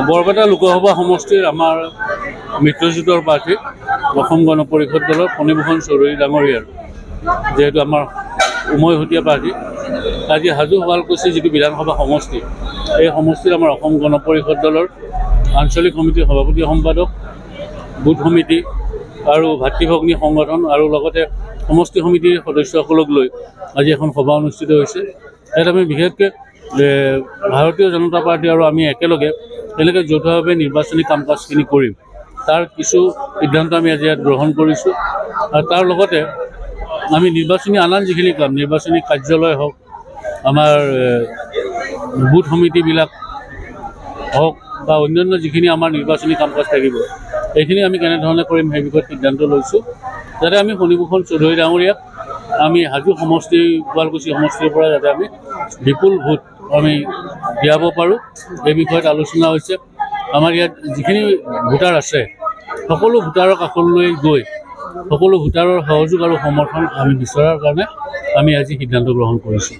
বৰপেটা লোকসভা সমষ্টিৰ আমাৰ মিত্ৰজোঁটৰ প্ৰাৰ্থী অসম গণ পৰিষদ দলৰ ফণীভূষণ চৌধুৰী ডাঙৰীয়াৰ যিহেতু আমাৰ উমৈহতীয়া প্ৰাৰ্থী আজি হাজো শুৱালকুছি যিটো বিধানসভা সমষ্টি এই সমষ্টিত আমাৰ অসম গণ পৰিষদ দলৰ আঞ্চলিক সমিতিৰ সভাপতি সম্পাদক বুথ সমিতি আৰু ভাতৃভগ্নী সংগঠন আৰু লগতে সমষ্টি সমিতিৰ সদস্যসকলক লৈ আজি এখন সভা অনুষ্ঠিত হৈছে। ইয়াত আমি বিশেষকৈ ভাৰতীয় জনতা পাৰ্টি আৰু আমি একেলগে যৌথভাৱে নিৰ্বাচনী কাম কাজখিনি কৰিম তাৰ কিছু সিদ্ধান্ত আমি আজি ইয়াত গ্ৰহণ কৰিছোঁ। আৰু তাৰ লগতে আমি নিৰ্বাচনী আন যিখিনি কাম নিৰ্বাচনী কাৰ্যালয় হওক আমাৰ বুথ সমিতিবিলাক হওক বা অন্যান্য যিখিনি আমাৰ নিৰ্বাচনী কাম কাজ থাকিব এইখিনি আমি কেনেধৰণে কৰিম সেই বিষয়ত সিদ্ধান্ত লৈছোঁ, যাতে আমি ফণীভূষণ চৌধুৰী ডাঙৰীয়াক আমি হাজো সমষ্টি শুৱালকুছি সমষ্টিৰ পৰা যাতে আমি বিপুল ভোট আমি দিয়াব পাৰোঁ এই বিষয়ত আলোচনা হৈছে। আমাৰ ইয়াত যিখিনি ভোটাৰ আছে সকলো ভোটাৰৰ কাষলৈ গৈ সকলো ভোটাৰৰ সহযোগ আৰু সমৰ্থন আমি বিচৰাৰ কাৰণে আমি আজি সিদ্ধান্ত গ্ৰহণ কৰিছোঁ।